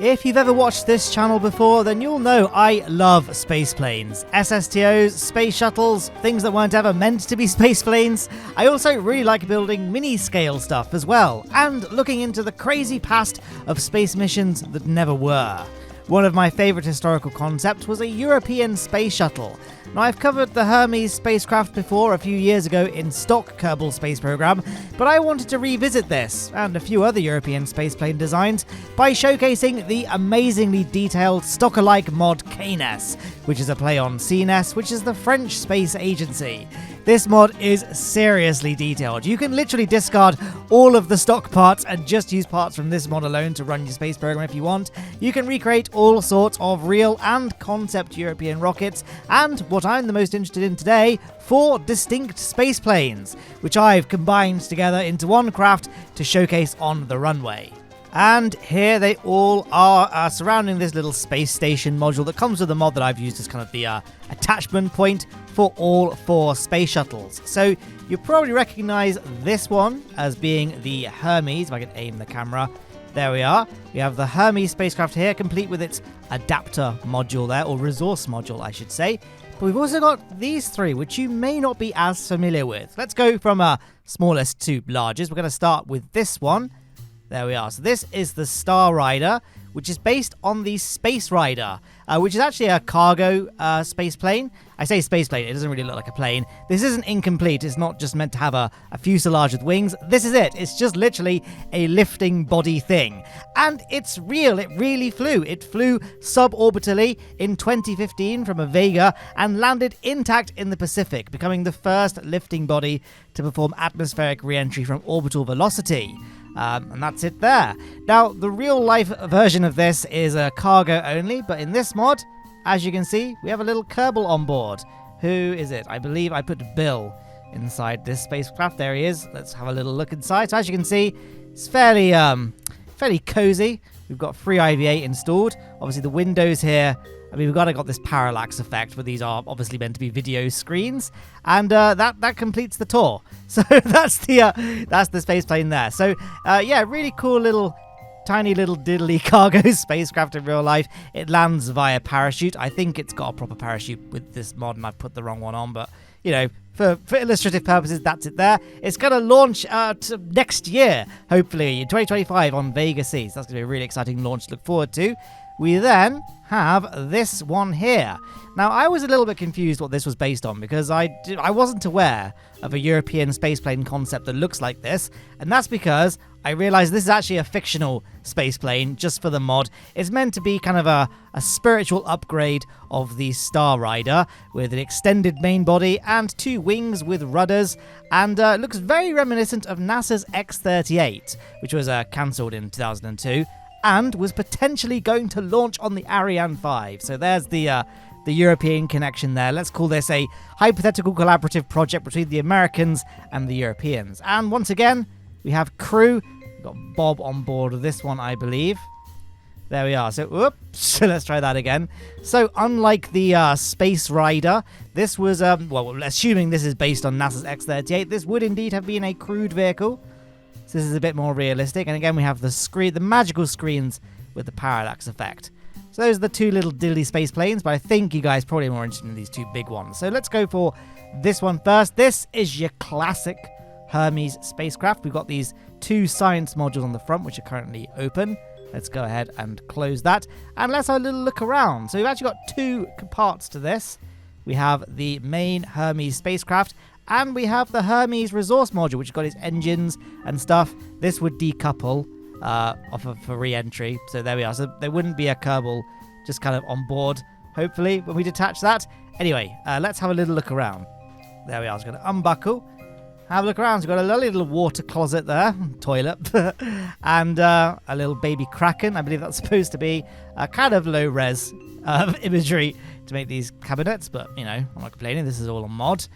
If you've ever watched this channel before, then you'll know I love space planes. SSTOs, space shuttles, things that weren't ever meant to be space planes. I also really like building mini-scale stuff as well, and looking into the crazy past of space missions that never were. One of my favourite historical concepts was a European space shuttle. Now, I've covered the Hermes spacecraft before a few years ago in stock Kerbal Space Program, but I wanted to revisit this, and a few other European spaceplane designs, by showcasing the amazingly detailed stock-alike mod KNES, which is a play on CNES, which is the French space agency. This mod is seriously detailed. You can literally discard all of the stock parts and just use parts from this mod alone to run your space program if you want. You can recreate all sorts of real and concept European rockets, and what I'm the most interested in today, 4 distinct space planes, which I've combined together into one craft to showcase on the runway. And here they all are surrounding this little space station module that comes with a mod that I've used as kind of the attachment point for all 4 space shuttles. So you probably recognize this one as being the Hermes, if I can aim the camera. There we are. We have the Hermes spacecraft here, complete with its adapter module there, or resource module, I should say. But we've also got these 3, which you may not be as familiar with. Let's go from smallest to largest. We're going to start with this one. There we are. So this is the Star Rider, which is based on the Space Rider, which is actually a cargo space plane. I say space plane, it doesn't really look like a plane. This isn't incomplete. It's not just meant to have a fuselage with wings. This is it. It's just literally a lifting body thing. And it's real. It really flew. It flew suborbitally in 2015 from a Vega and landed intact in the Pacific, becoming the first lifting body to perform atmospheric re-entry from orbital velocity. And that's it there. Now, the real-life version of this is a cargo only, but in this mod, as you can see, we have a little Kerbal on board. Who is it? I believe I put Bill inside this spacecraft. There he is. Let's have a little look inside. So as you can see, it's fairly cozy. We've got free IVA installed. Obviously, the windows here, I mean, we've got this parallax effect, but these are obviously meant to be video screens, and that completes the tour. So that's the space plane there. So yeah, really cool little, tiny little diddly cargo spacecraft in real life. It lands via parachute. I think it's got a proper parachute with this mod, and I've put the wrong one on, but you know, for illustrative purposes, that's it there. It's going to launch next year, hopefully in 2025 on Vega C. So that's going to be a really exciting launch to look forward to. We then have this one here. Now, I was a little bit confused what this was based on because I wasn't aware of a European spaceplane concept that looks like this, and that's because I realized this is actually a fictional spaceplane just for the mod. It's meant to be kind of a spiritual upgrade of the Star Rider with an extended main body and 2 wings with rudders, and looks very reminiscent of NASA's X-38, which was cancelled in 2002. And was potentially going to launch on the ARIANE V. So there's the European connection there. Let's call this a hypothetical collaborative project between the Americans and the Europeans. And once again, we have crew. We've got Bob on board of this one, I believe. There we are. So, whoops. Let's try that again. So, unlike the Space Rider, this was, well, assuming this is based on NASA's X-38, this would indeed have been a crewed vehicle. So this is a bit more realistic, and again we have the magical screens with the parallax effect. So those are the 2 little diddly space planes, but I think you guys are probably more interested in these 2 big ones. So let's go for this one first. This is your classic Hermes spacecraft. We've got these 2 science modules on the front, which are currently open. Let's go ahead and close that, and let's have a little look around. So we've actually got 2 parts to this. We have the main Hermes spacecraft, and we have the Hermes resource module, which has got its engines and stuff. This would decouple for re-entry. So there we are. So there wouldn't be a Kerbal just kind of on board, hopefully, when we detach that. Anyway, let's have a little look around. There we are. It's going to unbuckle. Have a look around. So we've got a lovely little water closet there, toilet, and a little baby Kraken. I believe that's supposed to be a kind of low-res imagery to make these cabinets, but, you know, I'm not complaining. This is all a mod.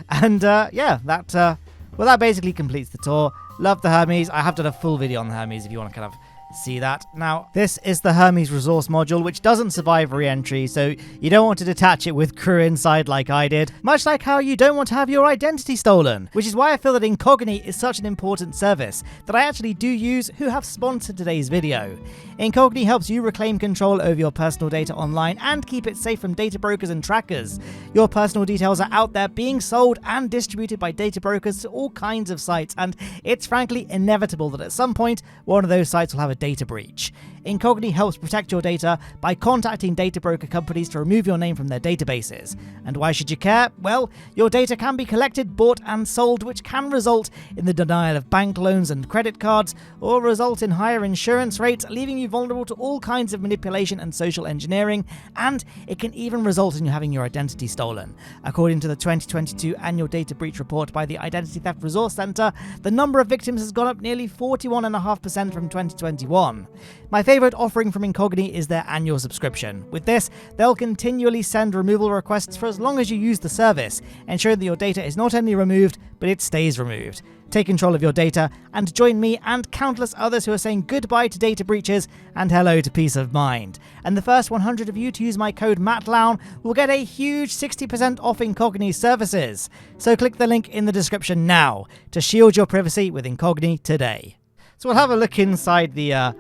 And yeah, that basically completes the tour. Love the Hermes. I have done a full video on the Hermes if you want to kind of see that. Now, this is the Hermes resource module, which doesn't survive re-entry, so you don't want to detach it with crew inside like I did, much like how you don't want to have your identity stolen, which is why I feel that Incogni is such an important service that I actually do use, who have sponsored today's video. Incogni helps you reclaim control over your personal data online and keep it safe from data brokers and trackers. Your personal details are out there being sold and distributed by data brokers to all kinds of sites, and it's frankly inevitable that at some point one of those sites will have a data breach. Incogni helps protect your data by contacting data broker companies to remove your name from their databases. And why should you care? Well, your data can be collected, bought and sold, which can result in the denial of bank loans and credit cards, or result in higher insurance rates, leaving you vulnerable to all kinds of manipulation and social engineering, and it can even result in you having your identity stolen. According to the 2022 annual data breach report by the Identity Theft Resource Center, the number of victims has gone up nearly 41.5% from 2021. My favorite offering from Incogni is their annual subscription. With this, they'll continually send removal requests for as long as you use the service, ensuring that your data is not only removed, but it stays removed. Take control of your data and join me and countless others who are saying goodbye to data breaches and hello to peace of mind. And the first 100 of you to use my code MATTLOWNE will get a huge 60% off Incogni services. So click the link in the description now to shield your privacy with Incogni today. So we'll have a look inside the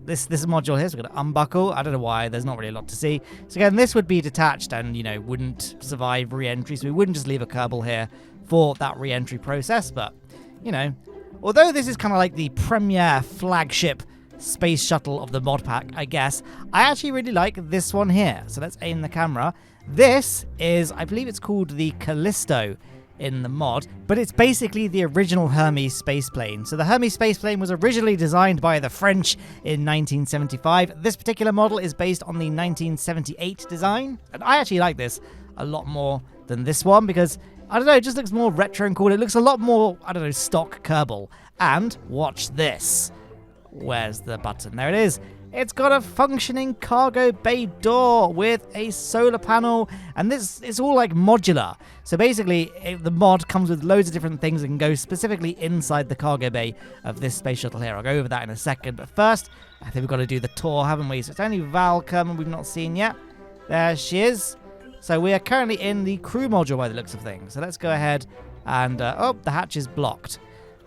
this module here. So we're going to unbuckle. I don't know why, there's not really a lot to see. So again, this would be detached and, you know, wouldn't survive re-entry, so we wouldn't just leave a Kerbal here for that re-entry process. But, you know, although this is kind of like the premier flagship space shuttle of the mod pack, I guess, I actually really like this one here. So let's aim the camera. This is, I believe it's called the Callisto in the mod, but it's basically the original Hermes space plane. So the Hermes space plane was originally designed by the French in 1975. This particular model is based on the 1978 design, and I actually like this a lot more than this one because, I don't know, it just looks more retro and cool. It looks a lot more, I don't know, stock Kerbal. And watch this. Where's the button? There it is. It's got a functioning cargo bay door with a solar panel, and this is all like modular. So basically, the mod comes with loads of different things that can go specifically inside the cargo bay of this space shuttle here. I'll go over that in a second, but first, I think we've got to do the tour, haven't we? So it's only Val Kerman we've not seen yet. There she is. So we are currently in the crew module by the looks of things. So let's go ahead and, oh, the hatch is blocked.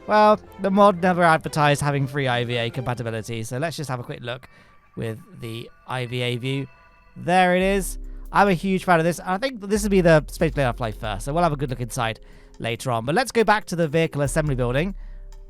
Well, the mod never advertised having free IVA compatibility, so let's just have a quick look with the IVA view. There it is. I'm a huge fan of this. I think this will be the space plane I'll play first, so we'll have a good look inside later on. But let's go back to the vehicle assembly building.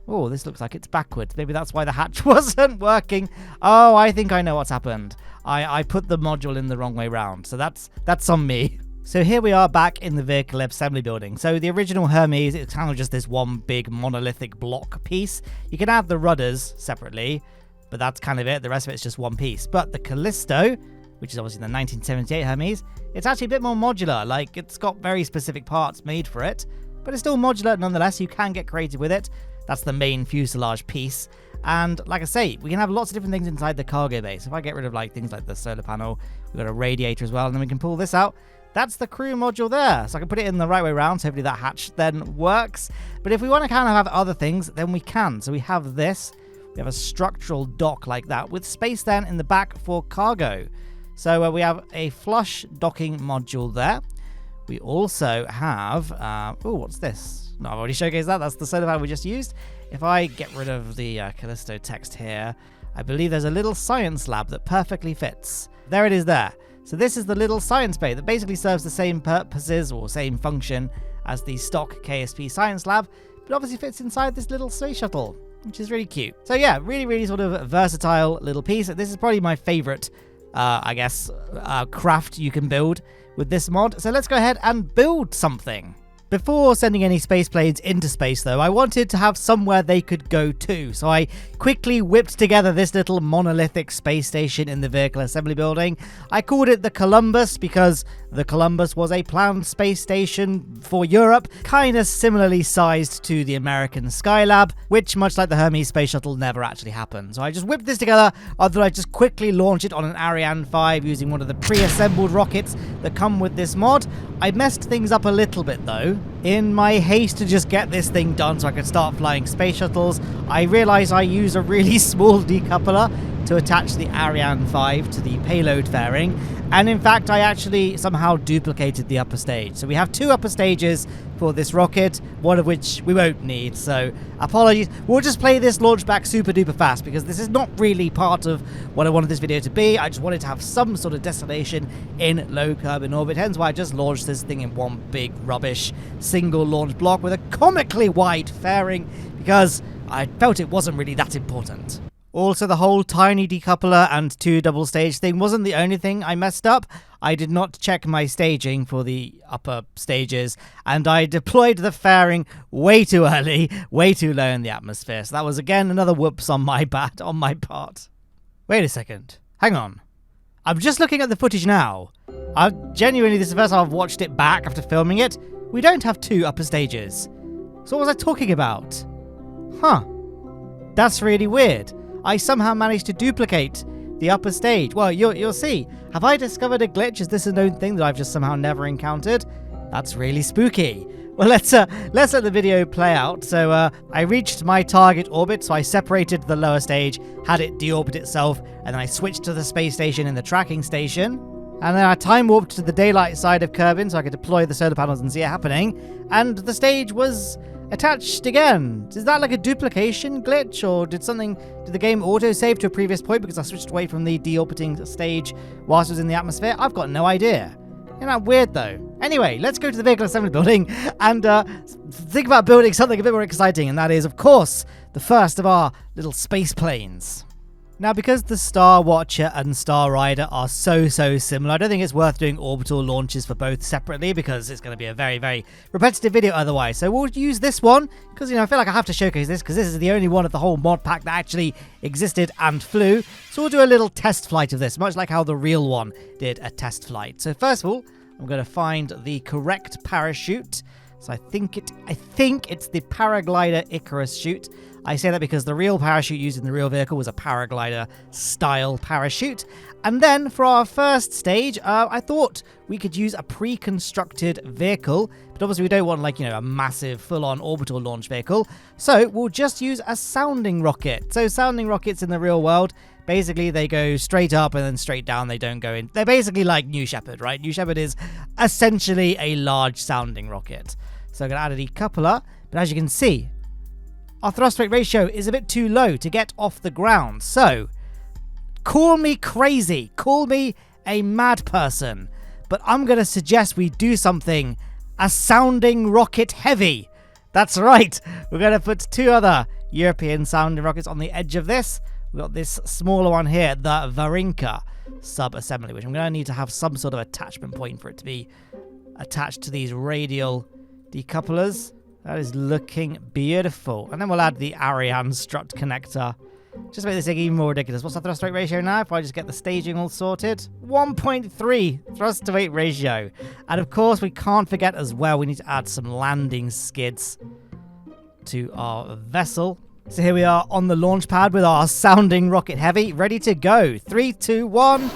Oh, this looks like it's backwards. Maybe that's why the hatch wasn't working. Oh, I think I know what's happened. I put the module in the wrong way round, so that's on me. So here we are back in the vehicle assembly building. So the original Hermes, it's kind of just this one big monolithic block piece. You can have the rudders separately, but that's kind of it. The rest of it's just one piece. But the Callisto, which is obviously the 1978 Hermes, it's actually a bit more modular. Like, it's got very specific parts made for it, but it's still modular nonetheless. You can get creative with it. That's the main fuselage piece. And like I say, we can have lots of different things inside the cargo bay. So if I get rid of like things like the solar panel, we've got a radiator as well, and then we can pull this out. That's the crew module there. So I can put it in the right way around, so hopefully that hatch then works. But if we want to kind of have other things, then we can. So we have this. We have a structural dock like that with space then in the back for cargo. So we have a flush docking module there. We also have, oh, what's this? No, I've already showcased that. That's the solar panel we just used. If I get rid of the Callisto text here, I believe there's a little science lab that perfectly fits. There it is there. So this is the little science bay that basically serves the same purposes or same function as the stock KSP science lab, but obviously fits inside this little space shuttle, which is really cute. So yeah, really, really sort of versatile little piece. This is probably my favorite, I guess, craft you can build with this mod. So let's go ahead and build something. Before sending any space planes into space, though, I wanted to have somewhere they could go to, so I quickly whipped together this little monolithic space station in the vehicle assembly building. I called it the Columbus because the Columbus was a planned space station for Europe, kind of similarly sized to the American Skylab, which, much like the Hermes Space Shuttle, never actually happened. So I just whipped this together, other than I just quickly launch it on an ARIANE V using one of the pre-assembled rockets that come with this mod. I messed things up a little bit, though. in my haste to just get this thing done so I could start flying space shuttles, I realized I use a really small decoupler to attach the ARIANE V to the payload fairing, and in fact I actually somehow duplicated the upper stage. So we have 2 upper stages for this rocket, one of which we won't need, so apologies. We'll just play this launch back super duper fast because this is not really part of what I wanted this video to be. I just wanted to have some sort of destination in low Kerbal orbit, hence why I just launched this thing in one big rubbish single launch block with a comically wide fairing because I felt it wasn't really that important. Also, the whole tiny decoupler and 2 double stage thing wasn't the only thing I messed up. I did not check my staging for the upper stages, and I deployed the fairing way too early, way too low in the atmosphere. So that was again another whoops on my part. Wait a second. Hang on. I'm just looking at the footage now. Genuinely, this is the first time I've watched it back after filming it. We don't have 2 upper stages. So what was I talking about? Huh. That's really weird. I somehow managed to duplicate the upper stage. Well, you'll see. Have I discovered a glitch? Is this a known thing that I've just somehow never encountered? That's really spooky. Well, let's let the video play out. So I reached my target orbit, so I separated the lower stage, had it deorbit itself, and then I switched to the space station in the tracking station. And then I time warped to the daylight side of Kerbin so I could deploy the solar panels and see it happening. And the stage was attached again. Is that like a duplication glitch, or did the game autosave to a previous point because I switched away from the deorbiting stage whilst it was in the atmosphere? I've got no idea. Isn't that weird though? Anyway, let's go to the vehicle assembly building and think about building something a bit more exciting, and that is, of course, the first of our little space planes. Now, because the Star Watcher and Star Rider are so similar, I don't think it's worth doing orbital launches for both separately because it's going to be a very, very repetitive video otherwise. So we'll use this one because, I feel like I have to showcase this because this is the only one of the whole mod pack that actually existed and flew. So we'll do a little test flight of this, much like how the real one did a test flight. So first of all, I'm going to find the correct parachute. So I think it's the Paraglider Icarus chute. I say that because the real parachute used in the real vehicle was a paraglider style parachute. And then for our first stage, I thought we could use a pre-constructed vehicle, but obviously we don't want a massive full-on orbital launch vehicle. So we'll just use a sounding rocket. So sounding rockets in the real world, basically they go straight up and then straight down. They don't go in. They're basically like New Shepard, right? New Shepard is essentially a large sounding rocket. So I'm going to add a decoupler, but as you can see, our thrust weight ratio is a bit too low to get off the ground. So, call me crazy, call me a mad person, but I'm going to suggest we do something a sounding rocket heavy. That's right, we're going to put 2 other European sounding rockets on the edge of this. We've got this smaller one here, the Varinka sub-assembly, which I'm going to need to have some sort of attachment point for it to be attached to these radial decouplers. That is looking beautiful. And then we'll add the ARIANE strut connector. Just make this thing even more ridiculous. What's our thrust weight ratio now? If I just get the staging all sorted. 1.3 thrust to weight ratio. And of course, we can't forget as well, we need to add some landing skids to our vessel. So here we are on the launch pad with our sounding rocket heavy, ready to go. 3, 2, 1.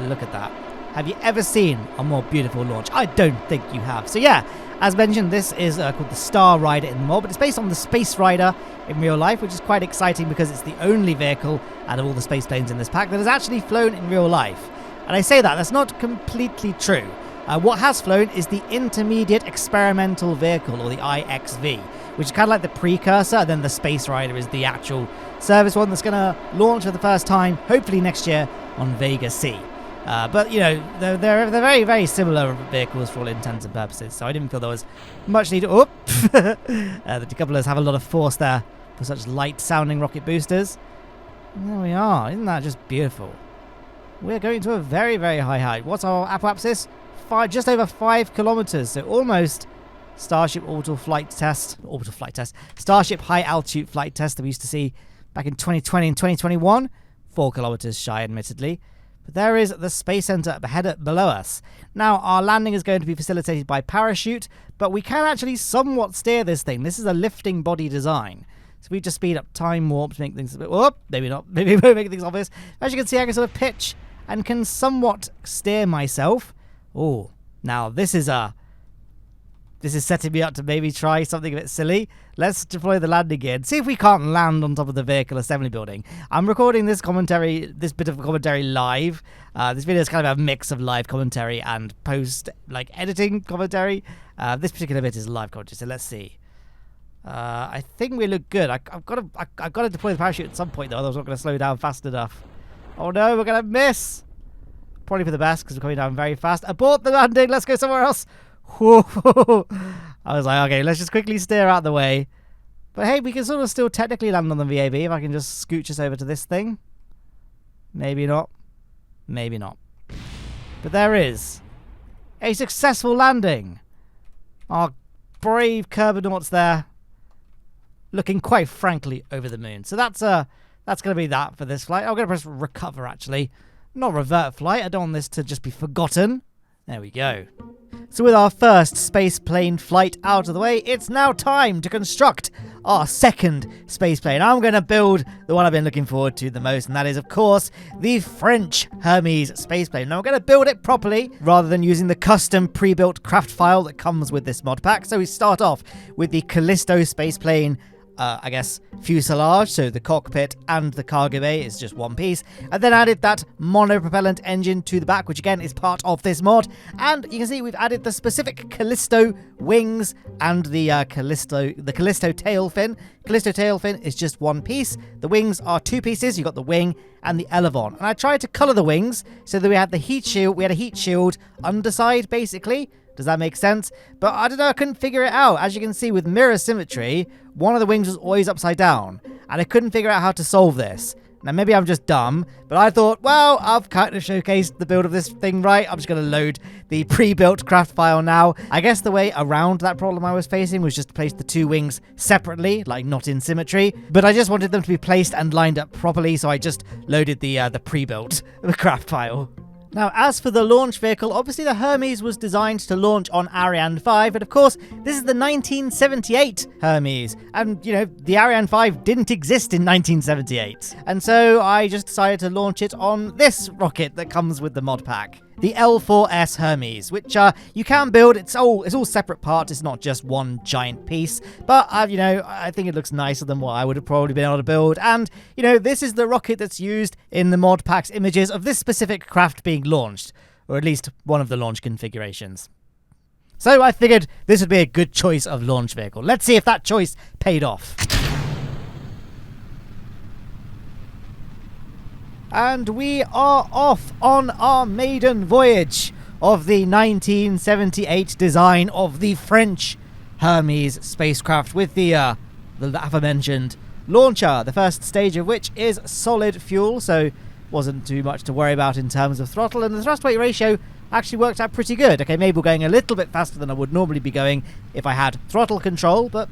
Look at that. Have you ever seen a more beautiful launch? I don't think you have. So yeah, as mentioned, this is called the Star Rider in the mod, but it's based on the Space Rider in real life, which is quite exciting because it's the only vehicle out of all the space planes in this pack that has actually flown in real life. And I say that's not completely true. What has flown is the Intermediate Experimental Vehicle, or the IXV, which is kind of like the precursor, and then the Space Rider is the actual service one that's going to launch for the first time, hopefully next year, on Vega C. But, they're very, very similar vehicles for all intents and purposes, so I didn't feel there was much need to... Oh! The decouplers have a lot of force there for such light-sounding rocket boosters. And there we are. Isn't that just beautiful? We're going to a very, very high height. What's our apoapsis? Just over 5 kilometers, so almost Starship Orbital Flight Test. Starship High Altitude Flight Test that we used to see back in 2020 and 2021. 4 kilometers shy, admittedly. But there is the Space Center below us. Now, our landing is going to be facilitated by parachute, but we can actually somewhat steer this thing. This is a lifting body design. So we just speed up time warp to make things a bit... Whoop, maybe not. Maybe we won't make things obvious. As you can see, I can sort of pitch and can somewhat steer myself. Oh, now this is a This is setting me up to maybe try something a bit silly. Let's deploy the landing gear and see if we can't land on top of the vehicle assembly building. I'm recording this bit of commentary live. This video is kind of a mix of live commentary and editing commentary. This particular bit is live commentary, so let's see. I think we look good. I've got to deploy the parachute at some point, though, otherwise I'm not going to slow down fast enough. Oh no, we're going to miss. Probably for the best, because we're coming down very fast. Abort the landing. Let's go somewhere else. Whoa. I was like, okay, let's just quickly steer out the way. But hey, we can sort of still technically land on the VAB if I can just scooch us over to this thing. Maybe not. Maybe not. But there is a successful landing. Our brave Kerbal there, looking quite frankly over the moon. So that's going to be that for this flight. I'm going to press recover, actually. Not revert flight. I don't want this to just be forgotten. There we go. So with our first space plane flight out of the way, it's now time to construct our second space plane. I'm going to build the one I've been looking forward to the most, and that is, of course, the French Hermes space plane. Now, I'm going to build it properly rather than using the custom pre-built craft file that comes with this mod pack. So we start off with the Callisto space plane, I guess, fuselage, so the cockpit and the cargo bay is just one piece, and then added that monopropellant engine to the back, which again is part of this mod. And you can see we've added the specific Callisto wings and the Callisto tail fin. Callisto tail fin is just one piece. The wings are two pieces. You've got the wing and the elevon. And I tried to color the wings so that we had the heat shield. We had a heat shield underside, basically. Does that make sense? But I don't know, I couldn't figure it out. As you can see with mirror symmetry, one of the wings was always upside down, and I couldn't figure out how to solve this. Now, maybe I'm just dumb, but I thought, well, I've kind of showcased the build of this thing right. I'm just going to load the pre-built craft file now. I guess the way around that problem I was facing was just to place the two wings separately, like not in symmetry. But I just wanted them to be placed and lined up properly, so I just loaded the pre-built craft file. Now, as for the launch vehicle, obviously the Hermes was designed to launch on ARIANE V, but of course, this is the 1978 Hermes, and, you know, the ARIANE V didn't exist in 1978. And so I just decided to launch it on this rocket that comes with the mod pack. The L4S Hermes, which you can build. It's all separate parts. It's not just one giant piece. But I think it looks nicer than what I would have probably been able to build. And this is the rocket that's used in the mod pack's images of this specific craft being launched, or at least one of the launch configurations. So I figured this would be a good choice of launch vehicle. Let's see if that choice paid off. And we are off on our maiden voyage of the 1978 design of the French Hermes spacecraft with the aforementioned launcher, the first stage of which is solid fuel, so wasn't too much to worry about in terms of throttle, and the thrust-weight ratio actually worked out pretty good. Okay, maybe we're going a little bit faster than I would normally be going if I had throttle control, but,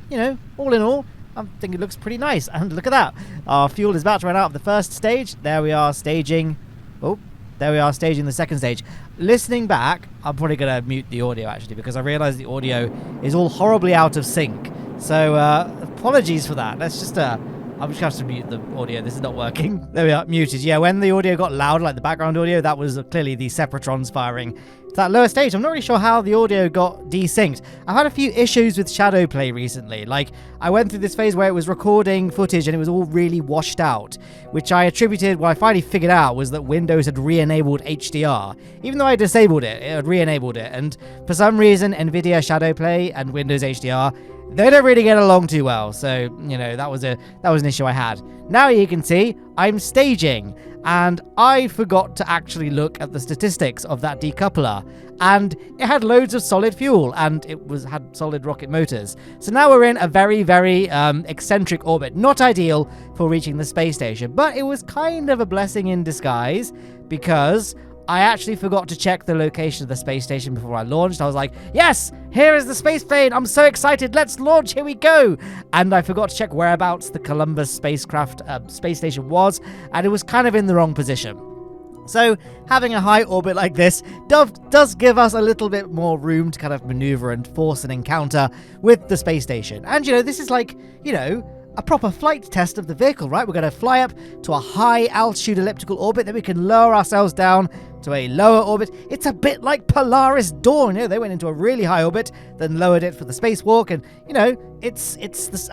all in all, I think it looks pretty nice. And look at that. Our fuel is about to run out of the first stage. There we are staging. Oh, there we are staging the second stage. Listening back, I'm probably going to mute the audio, actually, because I realize the audio is all horribly out of sync. So, apologies for that. Let's just, I'm just going to have to mute the audio. This is not working. There we are, muted. Yeah, when the audio got louder, like the background audio, that was clearly the Separatrons firing to that lower stage. I'm not really sure how the audio got desynced. I've had a few issues with Shadow Play recently. Like, I went through this phase where it was recording footage and it was all really washed out, which I attributed, what I finally figured out was that Windows had re-enabled HDR. Even though I disabled it, it had re-enabled it. And for some reason, NVIDIA Shadow Play and Windows HDR, they don't really get along too well. So, that was an issue I had. Now you can see I'm staging, and I forgot to actually look at the statistics of that decoupler, and it had loads of solid fuel, and it had solid rocket motors. So now we're in a very, very eccentric orbit. Not ideal for reaching the space station, but it was kind of a blessing in disguise, because I actually forgot to check the location of the space station before I launched. I was like, yes, here is the space plane. I'm so excited. Let's launch. Here we go. And I forgot to check whereabouts the Columbus spacecraft space station was, and it was kind of in the wrong position. So having a high orbit like this does give us a little bit more room to kind of maneuver and force an encounter with the space station. And, this is like, a proper flight test of the vehicle, right? We're going to fly up to a high altitude elliptical orbit, then we can lower ourselves down to a lower orbit. It's a bit like Polaris Dawn. You know, they went into a really high orbit, then lowered it for the spacewalk, and you know, it's this.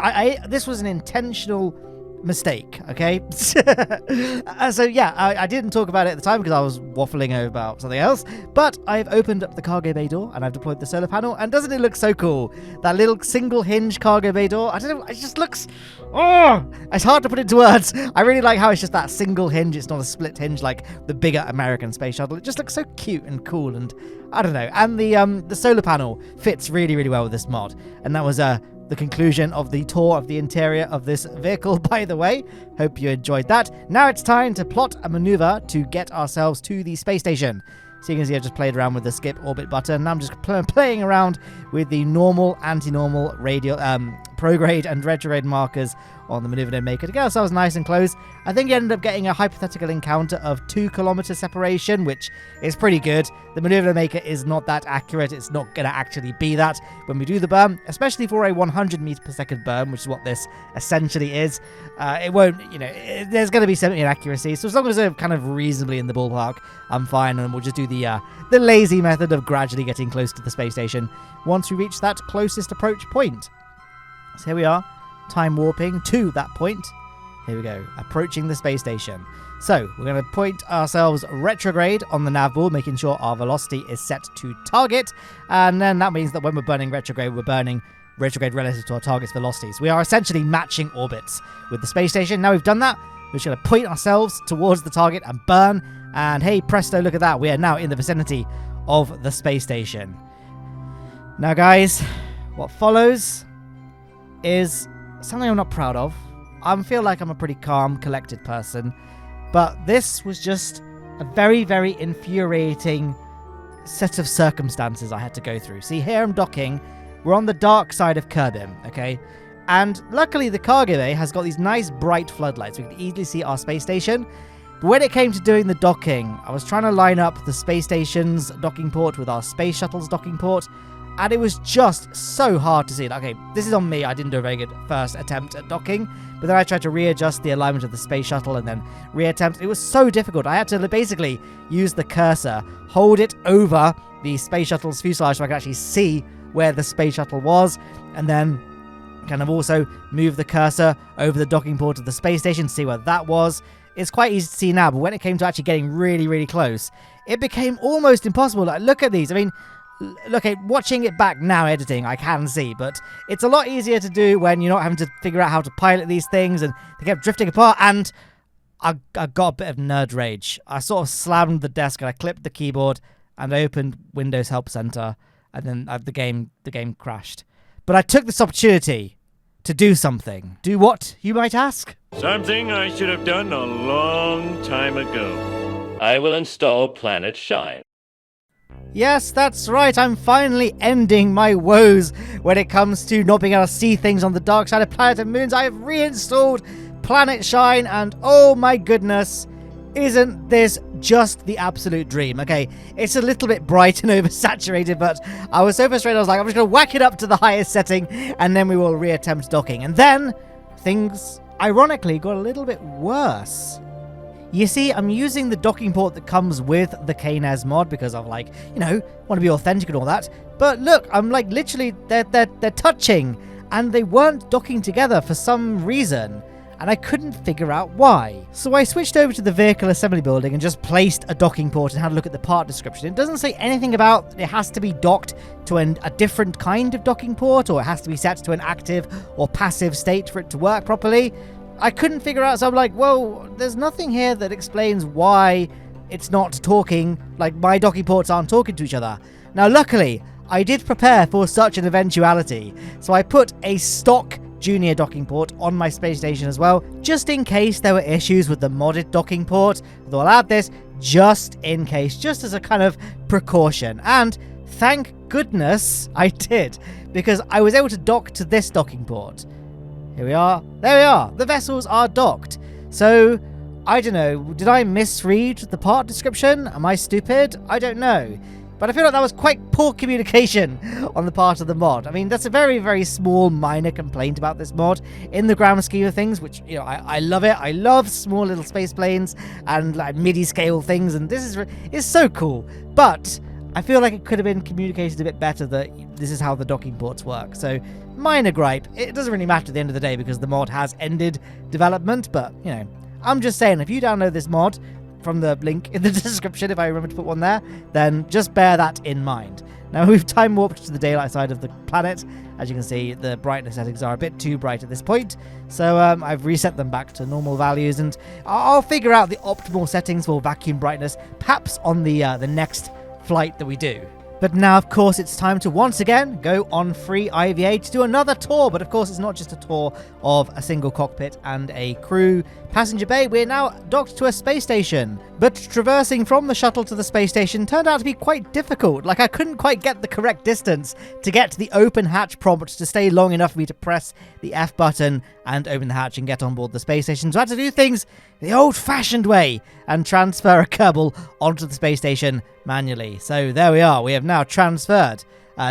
This was an intentional mistake, okay? So yeah, I didn't talk about it at the time because I was waffling about something else, but I've opened up the cargo bay door and I've deployed the solar panel, and doesn't it look so cool? That little single hinge cargo bay door, I don't know, it just looks, oh, it's hard to put into words. I really like how it's just that single hinge, it's not a split hinge like the bigger American space shuttle. It just looks so cute and cool, and I don't know, and the solar panel fits really, really well with this mod, and that was the conclusion of the tour of the interior of this vehicle, by the way. Hope you enjoyed that. Now it's time to plot a maneuver to get ourselves to the space station. So you can see I just played around with the skip orbit button. Now I'm just playing around with the normal, anti-normal, radial, prograde and retrograde markers on the maneuver node maker to get ourselves nice and close. I think you ended up getting a hypothetical encounter of 2 kilometer separation, which is pretty good. The maneuver node maker is not that accurate. It's not going to actually be that when we do the burn, especially for a 100 meters per second burn, which is what this essentially is. It won't, you know, there's going to be some inaccuracy. So as long as they're kind of reasonably in the ballpark, I'm fine, and we'll just do the lazy method of gradually getting close to the space station once we reach that closest approach point. So here we are, time warping to that point. Here we go, approaching the space station. So we're going to point ourselves retrograde on the nav board, making sure our velocity is set to target, and then that means that when we're burning retrograde, we're burning retrograde relative to our target's velocities. We are essentially matching orbits with the space station. Now we've done that, we're just going to point ourselves towards the target and burn, and hey presto, look at that, we are now in the vicinity of the space station. Now guys, what follows is something I'm not proud of. I feel like I'm a pretty calm, collected person, but this was just a very, very infuriating set of circumstances I had to go through. See, here I'm docking. We're on the dark side of Kerbal, okay? And luckily the cargo bay has got these nice bright floodlights. We can easily see our space station. But when it came to doing the docking, I was trying to line up the space station's docking port with our space shuttle's docking port, and it was just so hard to see. Okay, this is on me. I didn't do a very good first attempt at docking, but then I tried to readjust the alignment of the space shuttle and then reattempt. It was so difficult. I had to basically use the cursor, hold it over the space shuttle's fuselage so I could actually see where the space shuttle was, and then kind of also move the cursor over the docking port of the space station to see where that was. It's quite easy to see now, but when it came to actually getting really, really close, it became almost impossible. Like, look at these. I mean, look, watching it back now, editing, I can see, but it's a lot easier to do when you're not having to figure out how to pilot these things, and they kept drifting apart, and I got a bit of nerd rage. I sort of slammed the desk, and I clipped the keyboard, and I opened Windows Help Center, and then the game crashed. But I took this opportunity to do something. Do what, you might ask? Something I should have done a long time ago. I will install Planet Shine. Yes, that's right, I'm finally ending my woes when it comes to not being able to see things on the dark side of planets and moons. I have reinstalled Planet Shine, and oh my goodness, isn't this just the absolute dream? Okay, it's a little bit bright and oversaturated, but I was so frustrated, I was like, I'm just going to whack it up to the highest setting, and then we will reattempt docking. And then, things, ironically, got a little bit worse. You see, I'm using the docking port that comes with the KNES mod because of, like, you know, want to be authentic and all that. But look, I'm like, literally, they're touching, and they weren't docking together for some reason, and I couldn't figure out why. So I switched over to the vehicle assembly building and just placed a docking port and had a look at the part description. It doesn't say anything about it has to be docked to a different kind of docking port, or it has to be set to an active or passive state for it to work properly. I couldn't figure out, so I'm like, well, there's nothing here that explains why it's not talking, like my docking ports aren't talking to each other. Now, luckily, I did prepare for such an eventuality, so I put a stock junior docking port on my space station as well, just in case there were issues with the modded docking port. Though I'll add this just in case, just as a kind of precaution. And thank goodness I did, because I was able to dock to this docking port. Here we are. There we are. The vessels are docked. So, I don't know. Did I misread the part description? Am I stupid? I don't know. But I feel like that was quite poor communication on the part of the mod. I mean, that's a very, very small, minor complaint about this mod in the grand scheme of things, which, you know, I love it. I love small little space planes and like MIDI scale things, and this is so cool. But I feel like it could have been communicated a bit better that this is how the docking ports work. So, minor gripe. It doesn't really matter at the end of the day because the mod has ended development, but, you know, I'm just saying, if you download this mod from the link in the description, if I remember to put one there, then just bear that in mind. Now, we've time warped to the daylight side of the planet. As you can see, the brightness settings are a bit too bright at this point, so I've reset them back to normal values, and I'll figure out the optimal settings for vacuum brightness, perhaps on the next flight that we do. But now, of course, it's time to once again go on free IVA to do another tour. But of course, it's not just a tour of a single cockpit and a crew passenger bay. We're now docked to a space station. But traversing from the shuttle to the space station turned out to be quite difficult. Like, I couldn't quite get the correct distance to get to the open hatch prompt to stay long enough for me to press the F button and open the hatch and get on board the space station. So I had to do things the old-fashioned way and transfer a Kerbal onto the space station manually. So there we are. We have now transferred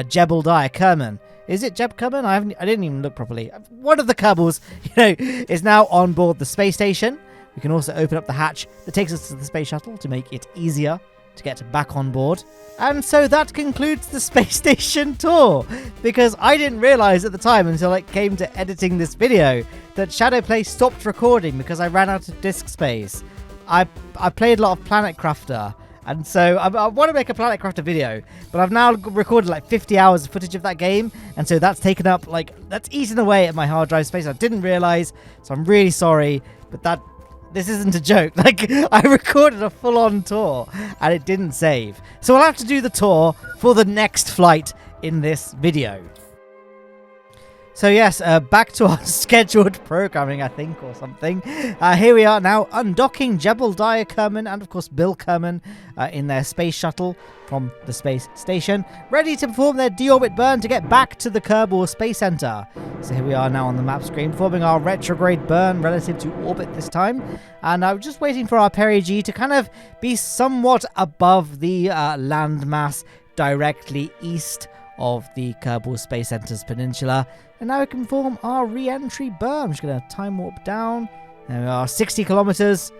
Jebel Kerman. Is it Jeb Kerman? I didn't even look properly. One of the Kerbals, is now on board the space station. We can also open up the hatch that takes us to the space shuttle to make it easier to get back on board. And so that concludes the space station tour, because I didn't realize at the time until it came to editing this video that Shadowplay stopped recording because I ran out of disk space. I played a lot of Planet Crafter, and so I want to make a Planet Crafter video, but I've now recorded like 50 hours of footage of that game, and so that's taken up, that's eaten away at my hard drive space. I didn't realize, so I'm really sorry, but this isn't a joke. I recorded a full-on tour, and it didn't save. So I'll have to do the tour for the next flight in this video. So yes, back to our scheduled programming, I think, or something. Here we are now, undocking Jebel Kerman and, of course, Bill Kerman in their space shuttle from the space station, ready to perform their deorbit burn to get back to the Kerbal Space Center. So here we are now on the map screen, performing our retrograde burn relative to orbit this time. And I'm just waiting for our perigee to kind of be somewhat above the landmass directly east of the Kerbal Space Center's peninsula. And now we can perform our re-entry burn. I'm just going to time warp down. There we are, 60 kilometers,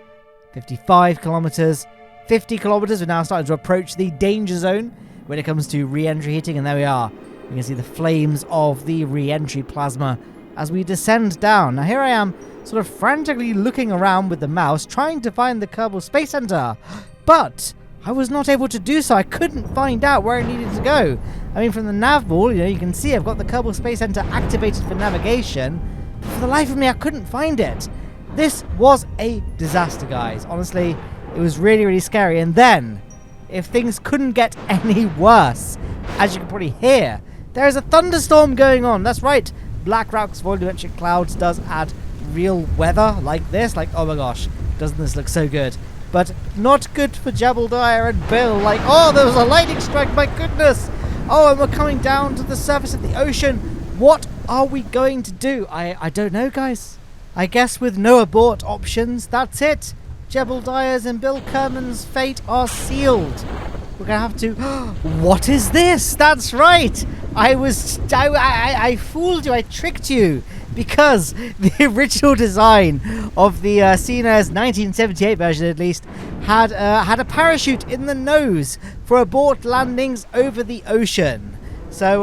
55 kilometers, 50 kilometers. We're now starting to approach the danger zone when it comes to re-entry hitting. And there we are. You can see the flames of the re-entry plasma as we descend down. Now here I am, sort of frantically looking around with the mouse, trying to find the Kerbal Space Center. But I was not able to do so. I couldn't find out where I needed to go. I mean, from the nav ball, you can see I've got the Kerbal Space Center activated for navigation. But for the life of me, I couldn't find it. This was a disaster, guys. Honestly, it was really, really scary. And then, if things couldn't get any worse, as you can probably hear, there is a thunderstorm going on. That's right. Black Rock's volumetric clouds does add real weather like this. Like, oh my gosh, doesn't this look so good? But not good for Jebel and Bill. Like, oh, there was a lightning strike, my goodness. Oh, and we're coming down to the surface of the ocean. What are we going to do? I don't know, guys. I guess with no abort options, that's it. Jebel and Bill Kerman's fate are sealed. We're going to have to... What is this? That's right. I fooled you. I tricked you. Because the original design of the CNES 1978 version, at least, had a parachute in the nose for abort landings over the ocean. So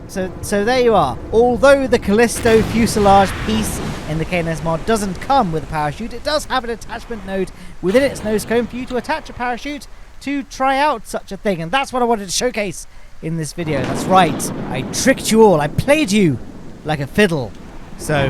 there you are. Although the Callisto fuselage piece in the KNS mod doesn't come with a parachute, it does have an attachment node within its nose cone for you to attach a parachute to try out such a thing. And that's what I wanted to showcase in this video. That's right. I tricked you all. I played you like a fiddle. So,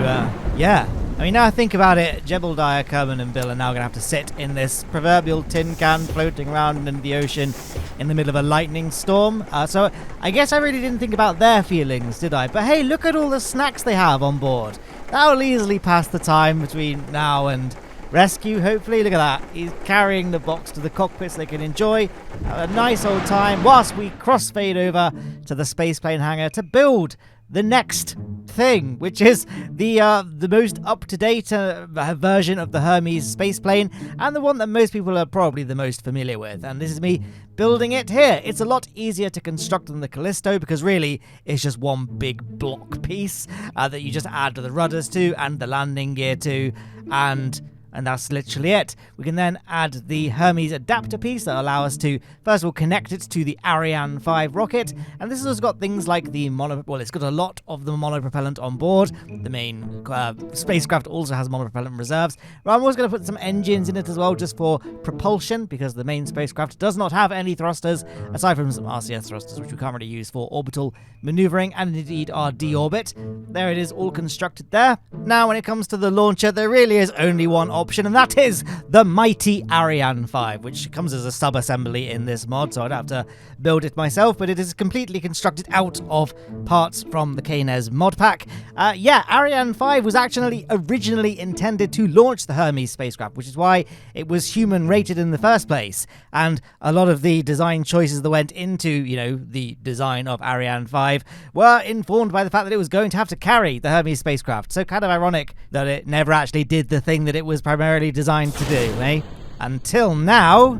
yeah. I mean, now I think about it, Jebel Kerman and Bill are now going to have to sit in this proverbial tin can floating around in the ocean in the middle of a lightning storm. So I guess I really didn't think about their feelings, did I? But hey, look at all the snacks they have on board. That will easily pass the time between now and rescue, hopefully. Look at that. He's carrying the box to the cockpit so they can enjoy a nice old time whilst we crossfade over to the spaceplane hangar to build the next thing, which is the most up-to-date version of the Hermes spaceplane, and the one that most people are probably the most familiar with. And this is me building it here. It's a lot easier to construct than the Callisto, because really it's just one big block piece that you just add the rudders to and the landing gear to, and that's literally it. We can then add the Hermes adapter piece that allow us to, first of all, connect it to the ARIANE V rocket. And this has got things like the it's got a lot of the monopropellant on board. The main spacecraft also has monopropellant reserves. But I'm also going to put some engines in it as well, just for propulsion, because the main spacecraft does not have any thrusters, aside from some RCS thrusters, which we can't really use for orbital maneuvering, and indeed our D-orbit. There it is, all constructed there. Now, when it comes to the launcher, there really is only one option, and that is the mighty ARIANE V, which comes as a sub-assembly in this mod, so I'd have to build it myself, but it is completely constructed out of parts from the KNES mod pack. ARIANE V was actually originally intended to launch the Hermes spacecraft, which is why it was human rated in the first place, and a lot of the design choices that went into, the design of ARIANE V were informed by the fact that it was going to have to carry the Hermes spacecraft, so kind of ironic that it never actually did the thing that it was primarily designed to do, eh? Until now.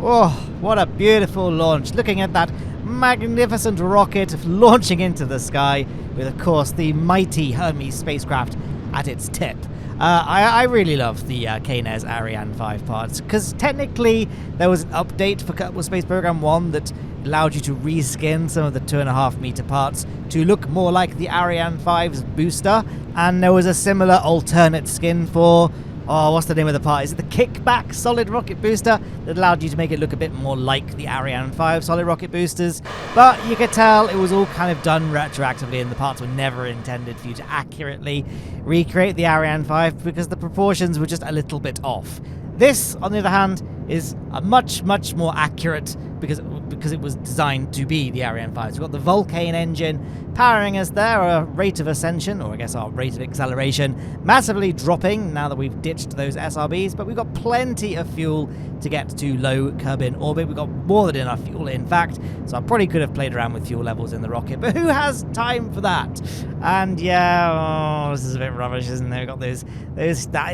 Oh, what a beautiful launch. Looking at that magnificent rocket launching into the sky with, of course, the mighty Hermes spacecraft at its tip. I really love the KNES ARIANE V parts, because technically there was an update for Kerbal Space Program 1 that allowed you to reskin some of the 2.5 meter parts to look more like the ARIANE V's booster, and there was a similar alternate skin for, what's the name of the part? Is it the Kickback solid rocket booster that allowed you to make it look a bit more like the ARIANE V solid rocket boosters? But you could tell it was all kind of done retroactively, and the parts were never intended for you to accurately recreate the ARIANE V because the proportions were just a little bit off. This, on the other hand, is a much, much more accurate because it was designed to be the ARIANE V. So we've got the Vulcane engine powering us there, our rate of ascension, or I guess our rate of acceleration, massively dropping now that we've ditched those SRBs, but we've got plenty of fuel to get to low Kerbin orbit. We've got more than enough fuel, in fact, so I probably could have played around with fuel levels in the rocket, but who has time for that? And this is a bit rubbish, isn't there? We've got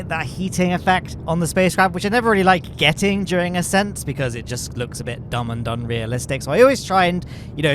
that heating effect on the spacecraft, which I never really like getting during ascent because it just looks a bit dumb and unrealistic. So I always try and,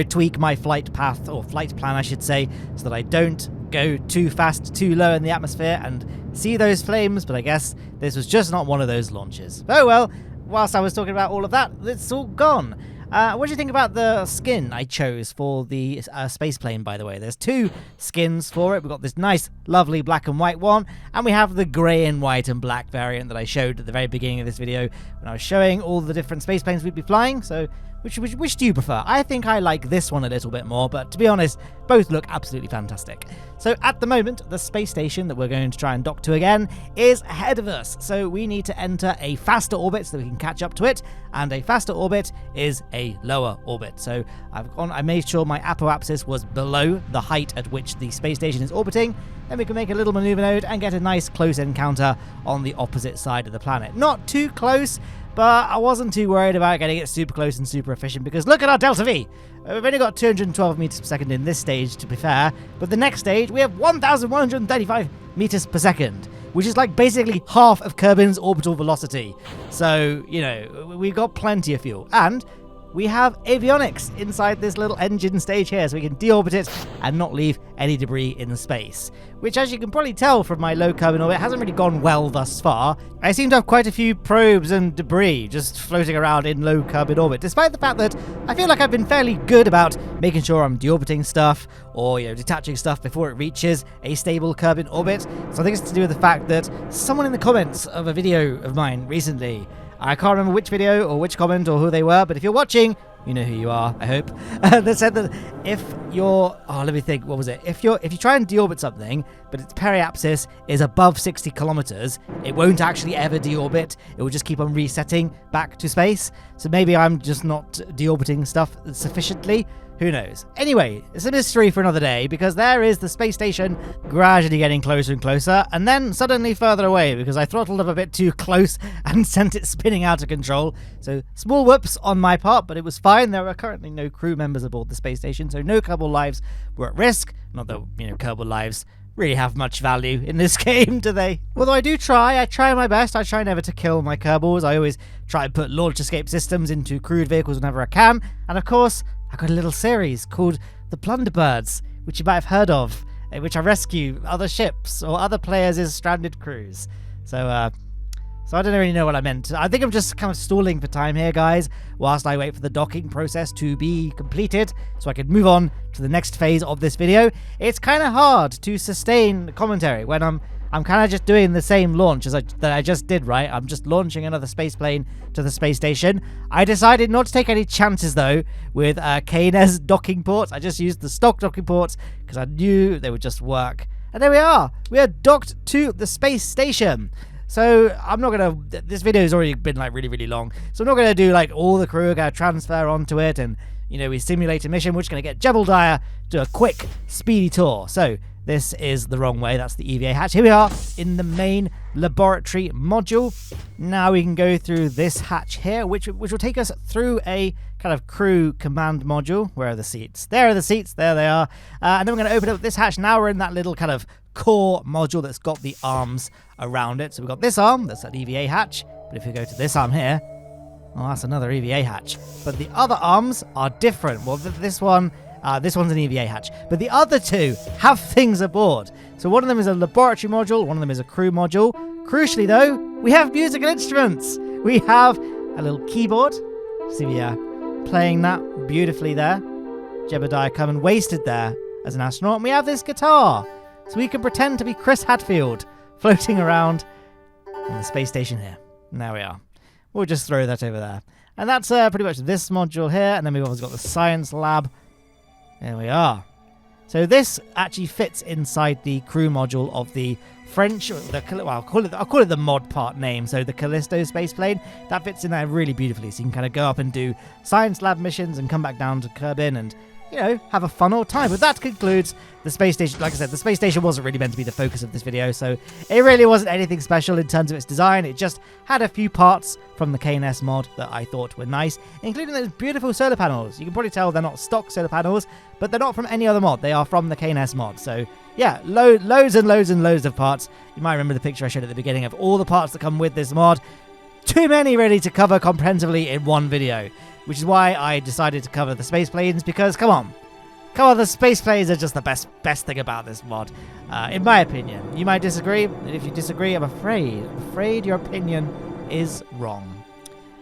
tweak my flight path, or flight plan, I should say, so that I don't go too fast, too low in the atmosphere and see those flames. But I guess this was just not one of those launches. Oh well, whilst I was talking about all of that, it's all gone. What do you think about the skin I chose for the space plane, by the way? There's two skins for it. We've got this nice, lovely black and white one, and we have the grey and white and black variant that I showed at the very beginning of this video when I was showing all the different space planes we'd be flying. So which do you prefer? I think I like this one a little bit more, but to be honest, both look absolutely fantastic. So at the moment, the space station that we're going to try and dock to again is ahead of us. So we need to enter a faster orbit so that we can catch up to it, and a faster orbit is a lower orbit. So I made sure my apoapsis was below the height at which the space station is orbiting. Then we can make a little maneuver node and get a nice close encounter on the opposite side of the planet. Not too close, but I wasn't too worried about getting it super close and super efficient, because look at our delta V! We've only got 212 meters per second in this stage, to be fair, but the next stage we have 1,135 meters per second, which is like basically half of Kerbin's orbital velocity. So, we've got plenty of fuel, and we have avionics inside this little engine stage here, so we can deorbit it and not leave any debris in space. Which, as you can probably tell from my low Kerbin orbit, hasn't really gone well thus far. I seem to have quite a few probes and debris just floating around in low Kerbin orbit, despite the fact that I feel like I've been fairly good about making sure I'm deorbiting stuff or detaching stuff before it reaches a stable Kerbin orbit. So I think it's to do with the fact that someone in the comments of a video of mine recently, I can't remember which video or which comment or who they were, but if you're watching, you know who you are, I hope. They said that if you're, let me think, what was it? If you try and deorbit something, but its periapsis is above 60 kilometers, it won't actually ever deorbit. It will just keep on resetting back to space. So maybe I'm just not deorbiting stuff sufficiently. Who knows? Anyway, it's a mystery for another day, because there is the space station gradually getting closer and closer, and then suddenly further away because I throttled up a bit too close and sent it spinning out of control. So small whoops on my part, but it was fine. There are currently no crew members aboard the space station, so no Kerbal lives were at risk. Not that, Kerbal lives really have much value in this game, do they? Although I try my best. I try never to kill my Kerbals. I always try to put launch escape systems into crewed vehicles whenever I can, and of course, I got a little series called The Plunderbirds, which you might have heard of, which I rescue other ships or other players' stranded crews. So I don't really know what I meant. I think I'm just kind of stalling for time here, guys, whilst I wait for the docking process to be completed so I can move on to the next phase of this video. It's kind of hard to sustain commentary when I'm kind of just doing the same launch that I just did, right? I'm just launching another space plane to the space station. I decided not to take any chances, though, with KNS docking ports. I just used the stock docking ports because I knew they would just work. And there we are. We are docked to the space station. So I'm not going to... This video has already been, like, really, really long. So I'm not going to do, like, all the crew are going to transfer onto it and, we simulate a mission. We're just going to get Jebediah do a quick, speedy tour. So this is the wrong way. That's the EVA hatch. Here we are in the main laboratory module. Now we can go through this hatch here, which will take us through a kind of crew command module. Where are the seats? There are the seats. There they are. And then we're going to open up this hatch. Now we're in that little kind of core module that's got the arms around it. So we've got this arm. That's an EVA hatch. But if we go to this arm here, well, that's another EVA hatch. But the other arms are different. Well, this one's an EVA hatch. But the other two have things aboard. So one of them is a laboratory module, one of them is a crew module. Crucially, though, we have musical instruments. We have a little keyboard. See, we are playing that beautifully there. Jebediah come and wasted there as an astronaut. And we have this guitar. So we can pretend to be Chris Hadfield floating around on the space station here. And there we are. We'll just throw that over there. And that's pretty much this module here. And then we've also got the science lab. There we are. So this actually fits inside the crew module of the French, I'll call it the mod part name, so the Callisto space plane. That fits in there really beautifully, so you can kind of go up and do science lab missions and come back down to Kerbin and, have a fun old time. But that concludes the space station. Like I said, the space station wasn't really meant to be the focus of this video, so it really wasn't anything special in terms of its design. It just had a few parts from the KNS mod that I thought were nice, including those beautiful solar panels. You can probably tell they're not stock solar panels, but they're not from any other mod. They are from the KNS mod. So yeah, loads and loads and loads of parts. You might remember the picture I showed at the beginning of all the parts that come with this mod. Too many really to cover comprehensively in one video, which is why I decided to cover the space planes, because come on, the space planes are just the best thing about this mod, in my opinion. You might disagree, and if you disagree, I'm afraid your opinion is wrong.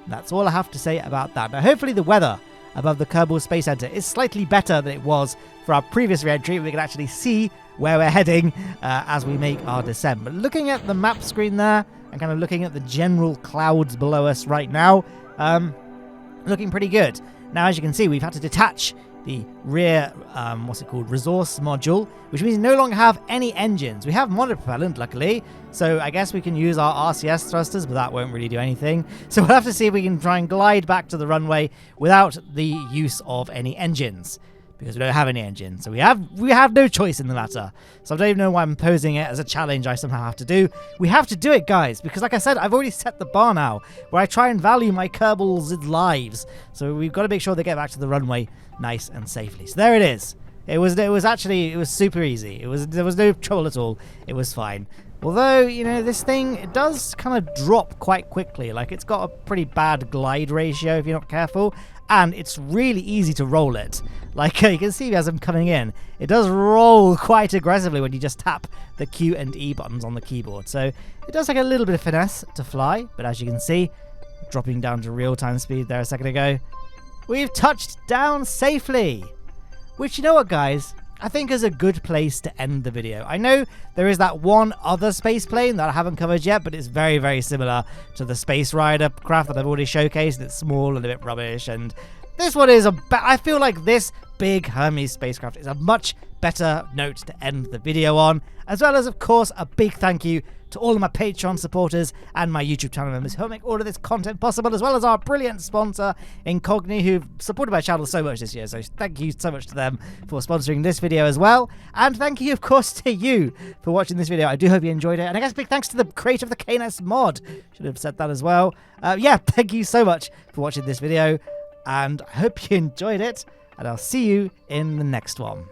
That's all I have to say about that. Now, hopefully the weather above the Kerbal Space Center is slightly better than it was for our previous re-entry. We can actually see where we're heading as we make our descent. But looking at the map screen there, and kind of looking at the general clouds below us right now, looking pretty good. Now, as you can see, we've had to detach the rear, resource module, which means we no longer have any engines. We have monopropellant, luckily, so I guess we can use our RCS thrusters, but that won't really do anything. So we'll have to see if we can try and glide back to the runway without the use of any engines, because we don't have any engines. So we have no choice in the matter. So I don't even know why I'm posing it as a challenge I somehow have to do. We have to do it, guys, because like I said, I've already set the bar now, where I try and value my Kerbals' lives. So we've got to make sure they get back to the runway nice and safely. So there it is. It was super easy. There was no trouble at all. It was fine. Although, this thing, it does kind of drop quite quickly. Like, it's got a pretty bad glide ratio if you're not careful. And it's really easy to roll it. Like, you can see as I'm coming in, it does roll quite aggressively when you just tap the Q and E buttons on the keyboard. So it does take a little bit of finesse to fly. But as you can see, dropping down to real-time speed there a second ago, we've touched down safely. Which, you know what, guys? I think is a good place to end the video. I know there is that one other space plane that I haven't covered yet, but it's very, very similar to the Space Rider craft that I've already showcased. It's small and a bit rubbish, and this one is I feel like this big Hermes spacecraft is a much better note to end the video on, as well as, of course, a big thank you to all of my Patreon supporters and my YouTube channel members who make all of this content possible, as well as our brilliant sponsor, Incogni, who've supported my channel so much this year. So thank you so much to them for sponsoring this video as well. And thank you, of course, to you for watching this video. I do hope you enjoyed it. And I guess big thanks to the creator of the KNS mod. Should have said that as well. Yeah, thank you so much for watching this video. And I hope you enjoyed it. And I'll see you in the next one.